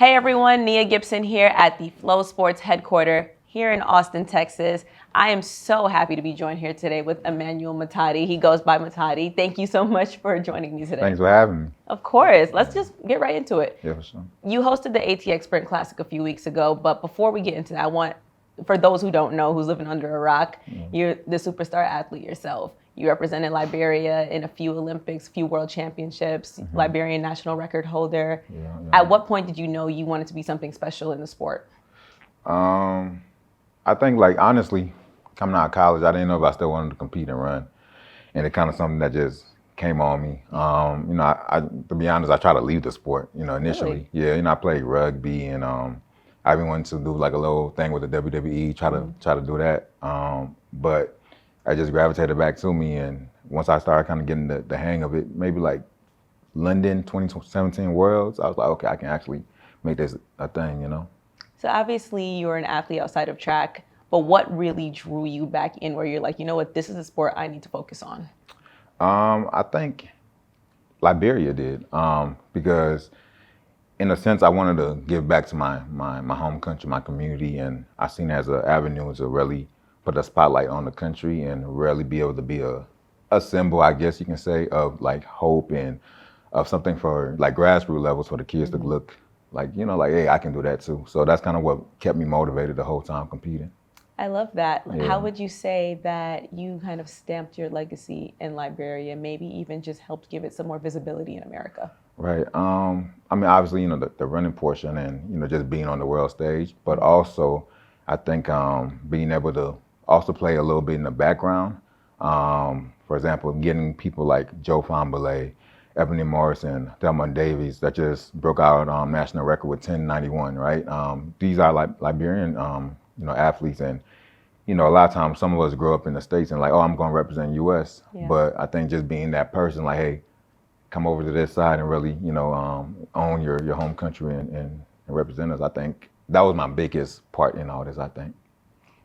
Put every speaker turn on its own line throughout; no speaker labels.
Hey everyone, Nia Gibson here at the Flow Sports headquarters here in Austin, Texas. I am so happy to be joined here today with Emmanuel Matadi. He goes by Matadi. Thank you so much for joining me today.
Thanks for having me.
Of course. Let's just get right into it.
Yeah, for sure.
You hosted the ATX Sprint Classic a few weeks ago, but before we get into that, I want, for those who don't know, who's living under a rock, you're the superstar athlete yourself. You represented Liberia in a few Olympics, few world championships, Liberian national record holder. At what point did you know you wanted to be something special in the sport?
I think, like, honestly, coming out of college, I didn't know if I still wanted to compete and run. And it kind of something that just came on me. I to be honest, I tried to leave the sport, initially.
Really?
Yeah, I played rugby and I even wanted to do like a little thing with the WWE, try to do that. But I just gravitated back to me, and once I started kind of getting the hang of it, maybe like London 2017 Worlds, I was like, okay, I can actually make this a thing,
So obviously you're an athlete outside of track, but what really drew you back in where you're like, you know what, this is a sport I need to focus on?
I think Liberia did, because in a sense I wanted to give back to my home country, my community, and I seen it as an avenue to really put a spotlight on the country and really be able to be a symbol, I guess you can say, of like hope and of something for like grassroots levels for the kids to look like, like, hey, I can do that too. So that's kind of what kept me motivated the whole time competing.
I love that.
Yeah.
How would you say that you kind of stamped your legacy in Liberia, maybe even just helped give it some more visibility in America?
Right. I mean, obviously, the running portion and, just being on the world stage, but also I think being able to also play a little bit in the background. For example, getting people like Joe Fambale, Ebony Morrison, Thelma Davies that just broke out national record with 10:91, right? These are like Liberian, athletes, and a lot of times some of us grow up in the States and like, oh, I'm going to represent U.S.
Yeah.
But I think just being that person, like, hey, come over to this side and really, own your home country and represent us. I think that was my biggest part in all this, I think.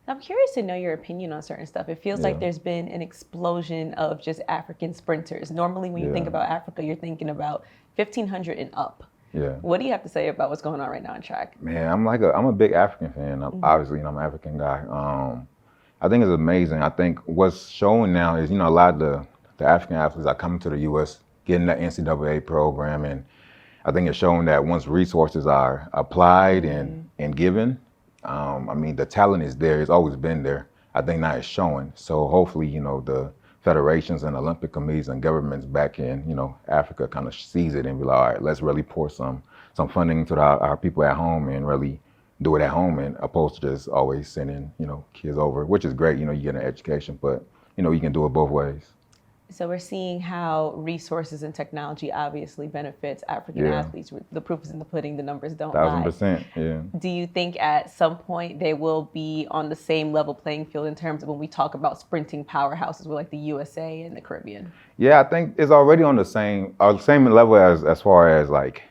I'm curious to know your opinion on certain stuff. It feels like there's been an explosion of just African sprinters. Normally when you think about Africa, you're thinking about 1,500 and up.
Yeah.
What do you have to say about what's going on right now in track?
Man, I'm a big African fan. Obviously, I'm an African guy. I think it's amazing. I think what's showing now is, a lot of the African athletes are coming to the U.S., getting that NCAA program, and I think it's showing that once resources are applied and given, I mean, the talent is there. It's always been there. I think now it's showing. So hopefully, the federations and Olympic committees and governments back in, Africa kind of sees it and be like, all right, let's really pour some funding to our people at home and really do it at home, and opposed to just always sending, kids over, which is great. You get an education, but, you can do it both ways.
So we're seeing how resources and technology obviously benefits African athletes. The proof is in the pudding, the numbers don't lie.
1,000%, yeah.
Do you think at some point they will be on the same level playing field in terms of when we talk about sprinting powerhouses with like the USA and the Caribbean?
Yeah, I think it's already on the same level as far as like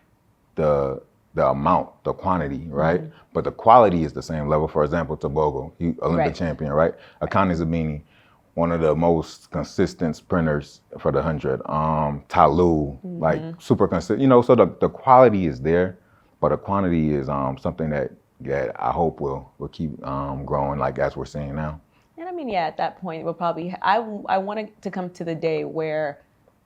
the amount, the quantity, right? But the quality is the same level. For example, Tobago, Olympic champion, right? Akani Zabini, one of the most consistent sprinters for the 100. Talu, like super consistent. So the quality is there, but the quantity is something that I hope will keep growing, like as we're seeing now.
And I mean, at that point, we'll probably, I wanted to come to the day where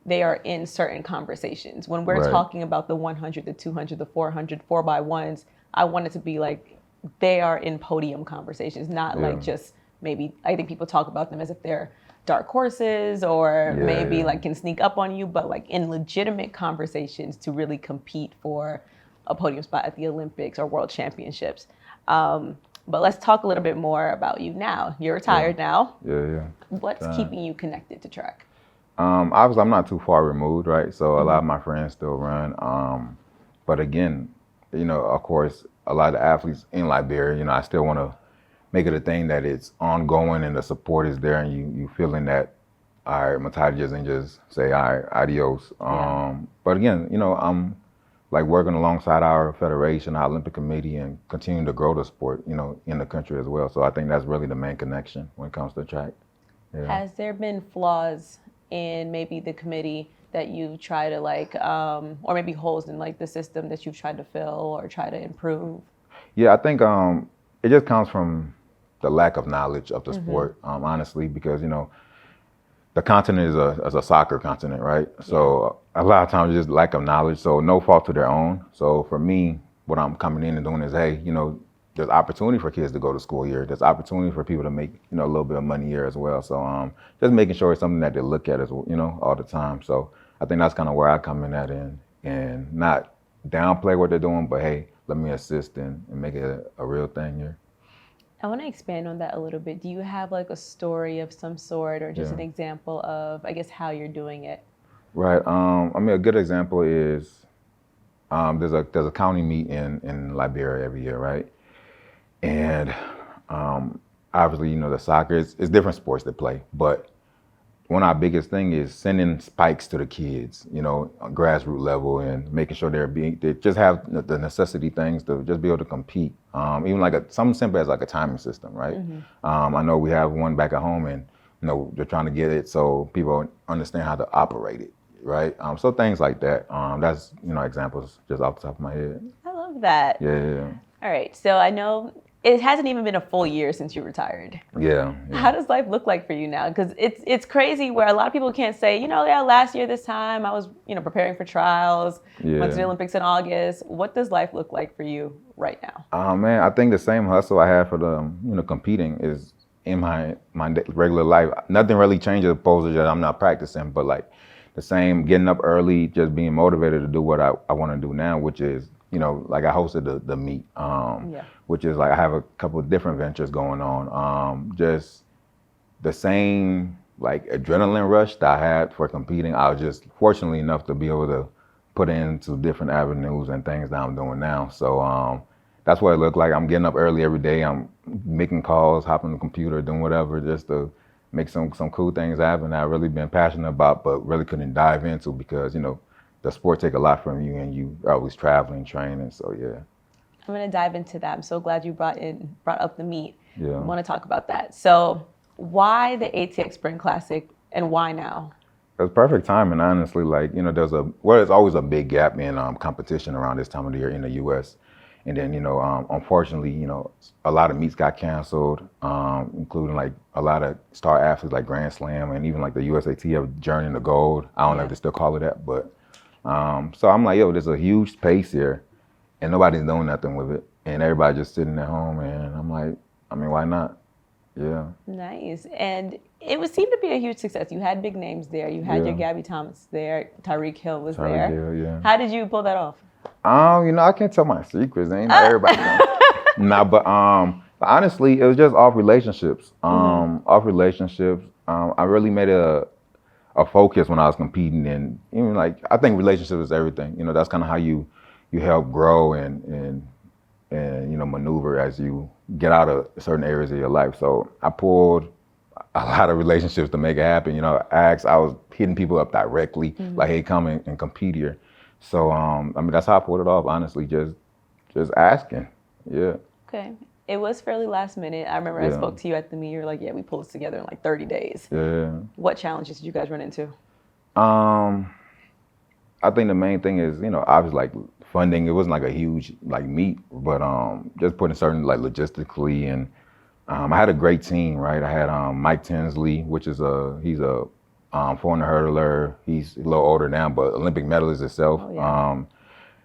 they are in certain conversations. When we're talking about the 100, the 200, the 400, 4x1s, I want it to be like they are in podium conversations, not like just maybe, I think people talk about them as if they're dark horses or maybe like can sneak up on you, but like in legitimate conversations to really compete for a podium spot at the Olympics or World Championships. But let's talk a little bit more about you now. You're retired now.
Yeah.
What's keeping you connected to track?
Obviously, I'm not too far removed, right? So a lot of my friends still run. But again, of course, a lot of the athletes in Liberia, I still want to make it a thing that it's ongoing and the support is there, and you feeling that, all right, Matadi doesn't just say, all right, adios. But again, I'm like working alongside our federation, our Olympic committee, and continuing to grow the sport, in the country as well. So I think that's really the main connection when it comes to track. Yeah.
Has there been flaws in maybe the committee that you try to like, or maybe holes in like the system that you've tried to fill or try to improve?
Yeah, I think it just comes from the lack of knowledge of the sport, honestly, because the continent is a soccer continent, right? So a lot of times just lack of knowledge. So no fault to their own. So for me, what I'm coming in and doing is, hey, there's opportunity for kids to go to school here. There's opportunity for people to make a little bit of money here as well. So just making sure it's something that they look at as all the time. So I think that's kind of where I come in at and not downplay what they're doing, but hey, let me assist and make it a real thing here.
I want to expand on that a little bit. Do you have like a story of some sort or just an example of, I guess, how you're doing it?
Right. I mean, a good example is there's a county meet in Liberia every year, right? And obviously, the soccer is different sports that play, but one of our biggest thing is sending spikes to the kids, on grassroots level and making sure they just have the necessity things to just be able to compete. Even like something simple as like a timing system, right? I know we have one back at home and, they're trying to get it so people understand how to operate it, right? So things like that. That's, examples just off the top of my head.
I love that.
Yeah.
All right. So I know it hasn't even been a full year since you retired.
Yeah.
How does life look like for you now? Because it's crazy where a lot of people can't say, last year this time I was, preparing for trials, went to the Olympics in August. What does life look like for you right now?
Oh man, I think the same hustle I had for the, competing is in my regular life. Nothing really changes opposed to that I'm not practicing, but like the same getting up early, just being motivated to do what I want to do now, which is, like I hosted the meet, which is like I have a couple of different ventures going on. Just the same like adrenaline rush that I had for competing. I was just fortunately enough to be able to put into different avenues and things that I'm doing now. So that's what it looked like. I'm getting up early every day. I'm making calls, hopping on the computer, doing whatever just to make some cool things happen that I've really been passionate about, but really couldn't dive into because, the sport take a lot from you and you are always traveling, training, so yeah.
I'm going to dive into that. I'm so glad you brought up the meet.
Yeah.
I want to talk about that. So why the ATX Sprint Classic and why now?
It was perfect timing, honestly. Like, there's always a big gap in competition around this time of the year in the U.S. And then, unfortunately, a lot of meets got canceled, including like a lot of star athletes like Grand Slam and even like the USATF Journey to Gold. I don't know if they still call it that, but so I'm like, there's a huge space here and nobody's doing nothing with it. And everybody just sitting at home and I'm like, why not? Yeah.
Nice. And it would seem to be a huge success. You had big names there. You had your Gabby Thomas there. Tyreek Hill was there.
Hill, yeah.
How did you pull that off?
I can't tell my secrets. Ain't everybody know. But honestly, it was just off relationships. Off relationships. I really made a focus when I was competing, and even like I think relationships is everything. That's kind of how you help grow and maneuver as you get out of certain areas of your life. So I pulled a lot of relationships to make it happen. I was hitting people up directly, like, hey, come and compete here. So that's how I pulled it off. Honestly, just asking. Yeah. Okay.
It was fairly last minute. I remember I spoke to you at the meet. You were like, we pulled this together in like 30 days.
Yeah.
What challenges did you guys run into?
I think the main thing is, obviously like funding. It wasn't like a huge like meet, but just putting certain like logistically and I had a great team, right? I had Mike Tinsley, which is he's a 400 hurdler. He's a little older now, but Olympic medalist himself.
Oh, yeah.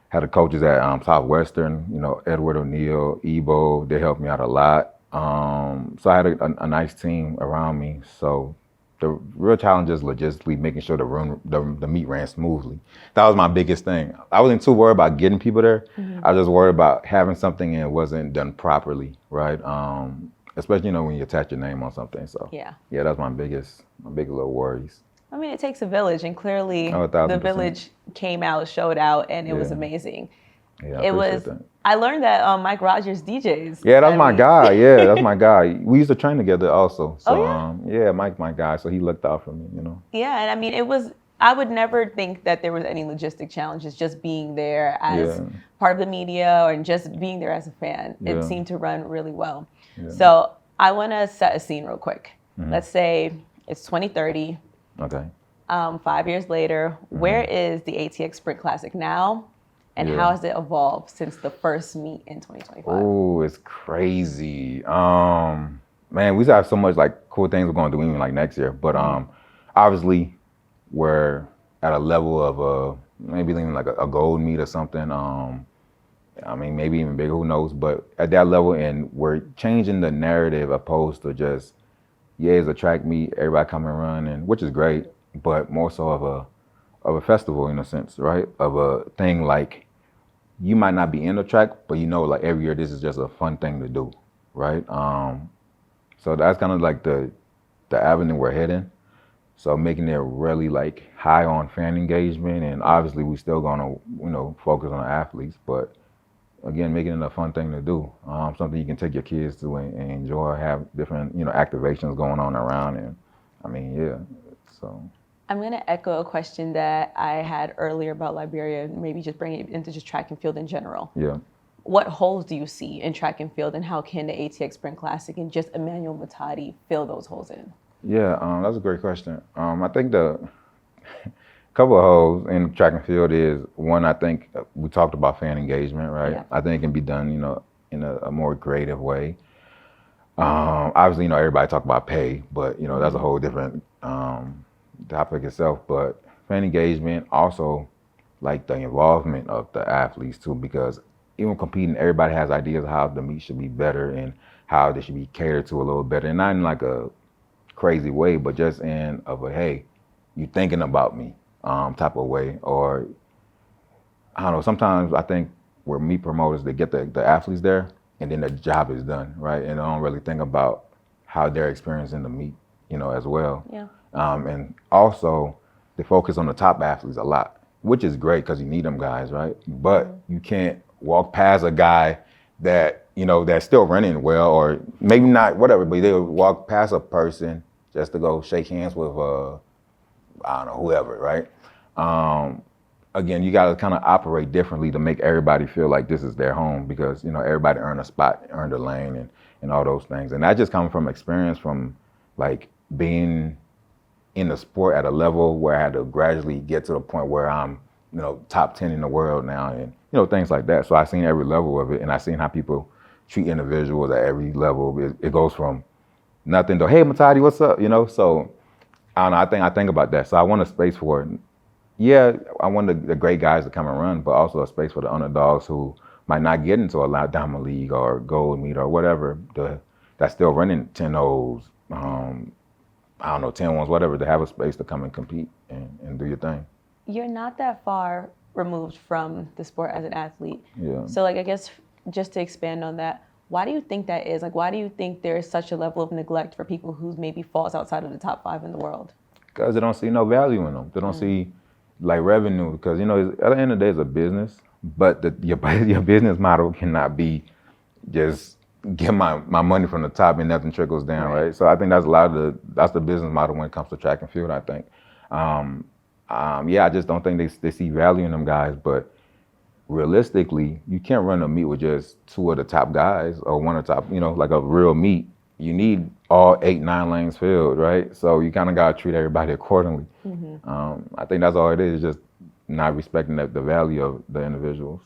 Had the coaches at Southwestern, Edward O'Neill, Ebo, they helped me out a lot. So I had a nice team around me. So the real challenge is logistically making sure the meet ran smoothly. That was my biggest thing. I wasn't too worried about getting people there. I was just worried about having something and it wasn't done properly, right? Especially, when you attach your name on something. So yeah, that's my big little worries.
It takes a village, and clearly the village came out, showed out, and it was amazing.
Yeah, I appreciate that.
I learned that Mike Rogers DJs.
Yeah, that's my guy. Yeah, that's my guy. We used to train together also. So Mike's my guy, so he looked out for me,
Yeah, and it was. I would never think that there was any logistic challenges just being there as part of the media or just being there as a fan. Yeah. It seemed to run really well. Yeah. So I want to set a scene real quick. Let's say it's 2030.
Okay.
5 years later, where is the ATX Sprint Classic now? And how has it evolved since the first meet in 2025?
Oh, it's crazy. Man, we still have so much like cool things we're gonna do even like next year. But obviously we're at a level of maybe even like a gold meet or something. I mean, maybe even bigger, who knows? But at that level, and we're changing the narrative opposed to just, it's a track meet, everybody come and run, and which is great, but more so of a festival in a sense, right? Of a thing like, you might not be in the track, but you know, like every year, this is just a fun thing to do, right? So that's kind of like the avenue we're heading. So making it really like high on fan engagement, and obviously we still gonna, focus on the athletes, but again, making it a fun thing to do. Something you can take your kids to and enjoy, have different, activations going on around, and I mean, so.
I'm going to echo a question that I had earlier about Liberia, maybe just bring it into just track and field in general.
Yeah.
What holes do you see in track and field, and how can the ATX Sprint Classic and just Emmanuel Matadi fill those holes in?
Yeah, that's a great question. I think the couple of holes in track and field is, one, I think we talked about fan engagement, right? Yeah. I think it can be done, in a more creative way. Obviously, everybody talk about pay, but, that's a whole different topic itself. But fan engagement, also like the involvement of the athletes too, because even competing, everybody has ideas of how the meet should be better and how they should be catered to a little better. And not in like a crazy way, but just in of a, hey, you thinking about me type of way. Or I don't know, sometimes I think we're meet promoters, they get the athletes there and then the job is done, right? And they don't really think about how they're experiencing the meet, as well.
Yeah.
And also they focus on the top athletes a lot, which is great because you need them guys, right? But you can't walk past a guy that, that's still running well, or maybe not, whatever, but they'll walk past a person just to go shake hands with, I don't know, whoever, right? Again, you got to kind of operate differently to make everybody feel like this is their home, because, everybody earned a spot, earned a lane, and all those things. And that just comes from experience, from like being in the sport at a level where I had to gradually get to the point where I'm, top 10 in the world now, and, things like that. So I've seen every level of it, and I've seen how people treat individuals at every level. It goes from nothing to, hey, Matadi, what's up? So I don't know, I think about that. So I want a space for, I want the great guys to come and run, but also a space for the underdogs who might not get into a Diamond League or Gold Meet or whatever, that's still running 10-0s, I don't know, 10-1s, whatever, to have a space to come and compete and do your thing.
You're not that far removed from the sport as an athlete.
Yeah.
So like, I guess just to expand on that, why do you think that is? Like, why do you think there is such a level of neglect for people who maybe falls outside of the top 5 in the world?
Because they don't see no value in them. They don't see like revenue, because, at the end of the day, it's a business, but your business model cannot be just get my money from the top and nothing trickles down, right? So I think that's that's the business model when it comes to track and field, I think. I just don't think they see value in them guys, but realistically, you can't run a meet with just 2 of the top guys or 1 of the top, like a real meet. You need all 8-9 lanes filled, right? So you kind of got to treat everybody accordingly. I think that's all it is, just not respecting the value of the individuals.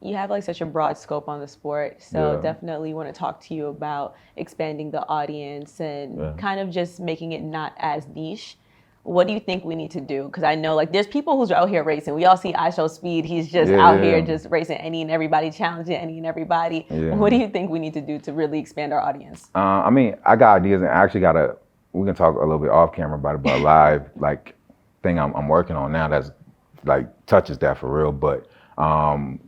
You have like such a broad scope on the sport, so definitely want to talk to you about expanding the audience and kind of just making it not as niche. What do you think we need to do? Because I know like there's people who's out here racing. We all see I Show Speed. He's just out here just racing any and everybody, challenging any and everybody. What do you think we need to do to really expand our audience?
I mean, I got ideas, and I actually we can talk a little bit off camera about it, but a live like thing I'm working on now that's like touches that for real. But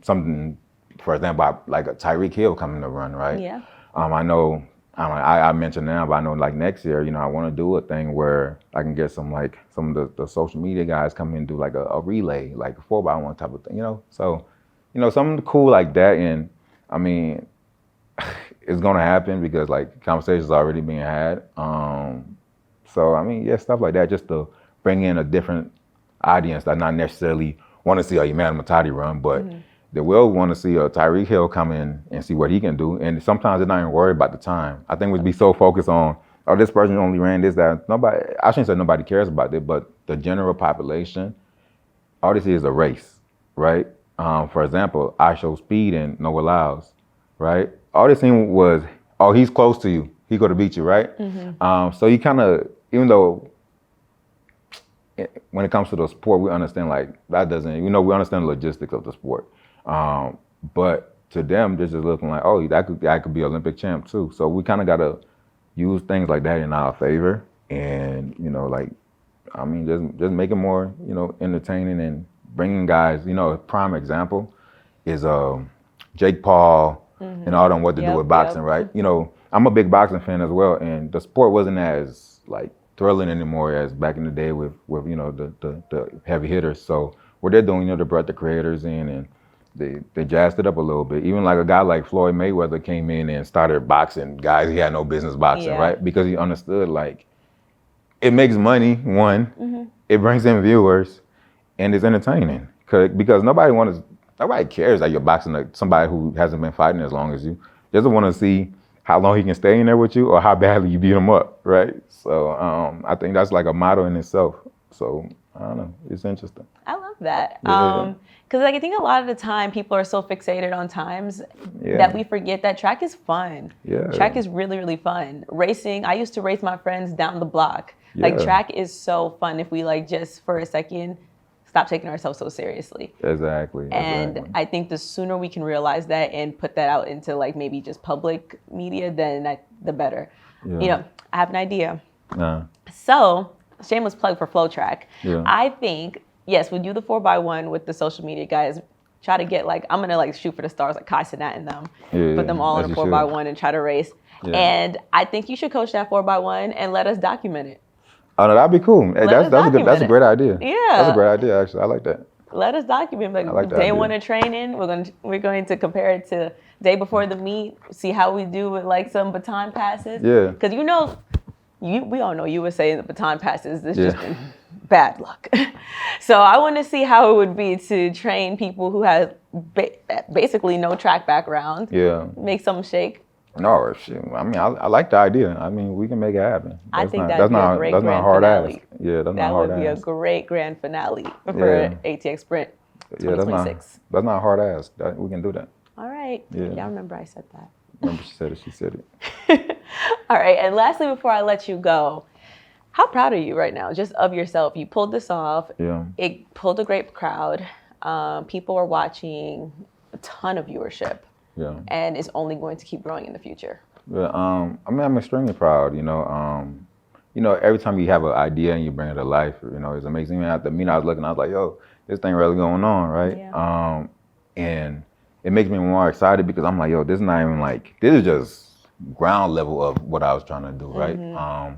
something, for example, like a Tyreek Hill coming to run, right?
Yeah.
I know. I mentioned now, but I know like next year, I want to do a thing where I can get some of the social media guys come in and do like a relay, like a 4x1 type of thing, So, something cool like that. And I mean, it's gonna happen because like conversations already being had. So I mean, stuff like that, just to bring in a different audience that not necessarily want to see a Emmanuel Matadi run, but they will want to see a Tyreek Hill come in and see what he can do. And sometimes they're not even worried about the time. I think we'd be so focused on, this person only ran this, that. I shouldn't say nobody cares about it, but the general population, all they see is a race, right? For example, I show speed and no allows, right? All they seen was, oh, he's close to you. He going to beat you, right? So you kind of, even though when it comes to the sport, we understand like that doesn't, we understand the logistics of the sport. But to them, they're just looking like, oh, that could be Olympic champ too. So we kind of got to use things like that in our favor, and just make it more, entertaining and bringing guys. A prime example is Jake Paul and all them what to do with boxing, right? I'm a big boxing fan as well, and the sport wasn't as like thrilling anymore as back in the day with the heavy hitters. So what they're doing, they brought the creators in and they jazzed it up a little bit. Even like a guy like Floyd Mayweather came in and started boxing guys he had no business boxing, right? Because he understood like it makes money, one, it brings in viewers, and it's entertaining. Because nobody cares that you're boxing like somebody who hasn't been fighting as long as you. They just want to see how long he can stay in there with you or how badly you beat him up, right? So I think that's like a motto in itself. So I don't know, it's interesting.
I love that. Because I think a lot of the time people are so fixated on times that we forget that track is fun. Track is really, really fun. Racing, I used to race my friends down the block. Like track is so fun if we like just for a second stop taking ourselves so seriously.
Exactly.
And I think the sooner we can realize that and put that out into like maybe just public media, then the better. I have an idea. So, shameless plug for FloTrack. I think, yes, we do the 4x1 with the social media guys. Try to get like, I'm going to like shoot for the stars like Kai Cenat and them. Put them all in a 4x1 and try to race. And I think you should coach that 4x1 and let us document it.
Oh, no, that'd be cool. Hey, that's a great idea. That's a great idea, actually. I like that.
Let us document. Like day one of training, we're going to compare it to day before the meet, see how we do with like some baton passes. Because we all know USA and the baton passes is just been bad luck. So I want to see how it would be to train people who have basically no track background. Make something shake.
No, shit. I mean, I like the idea. I mean, we can make it happen.
I think that'd be a great grand finale.
Yeah, that's not hard.
That would be a great grand finale for ATX Sprint 2026.
That's not hard ass. We can do that.
All right. Yeah, I remember I said that.
Remember she said it.
All right, and lastly, before I let you go, how proud are you right now, just of yourself? You pulled this off. It pulled a great crowd. People are watching, a ton of viewership. And it's only going to keep growing in the future.
I mean, I'm extremely proud. Every time you have an idea and you bring it to life, it's amazing. At the meeting I was looking, I was like, yo, this thing really going on, right? And it makes me more excited because I'm like, yo, this is not even like, this is just ground level of what I was trying to do, right? I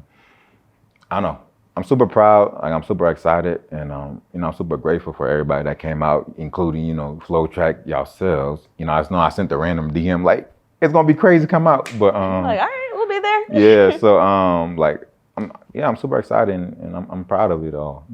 don't know. I'm super proud. Like, I'm super excited, and I'm super grateful for everybody that came out, including FloTrack yourselves. I sent the random DM like it's gonna be crazy to come out, but
like all right, we'll be there.
So I'm super excited and I'm proud of it all.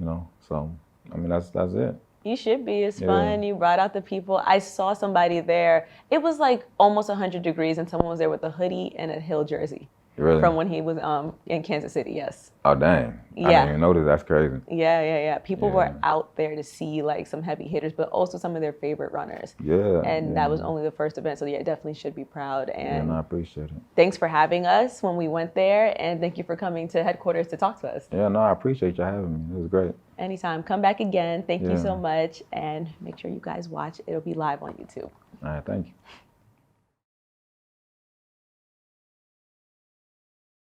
So I mean that's it.
You should be. It's fun. You brought out the people. I saw somebody there. It was like almost 100 degrees, and someone was there with a hoodie and a Hill jersey.
Really?
From when he was in Kansas City, yes.
Oh, dang. I didn't even notice. That's crazy.
Yeah. People were out there to see like some heavy hitters, but also some of their favorite runners. And that was only the first event. So definitely should be proud. And
I appreciate it.
Thanks for having us when we went there. And thank you for coming to headquarters to talk to us.
I appreciate you having me. It was great.
Anytime. Come back again. Thank you so much. And make sure you guys watch. It'll be live on YouTube.
All right. Thank you.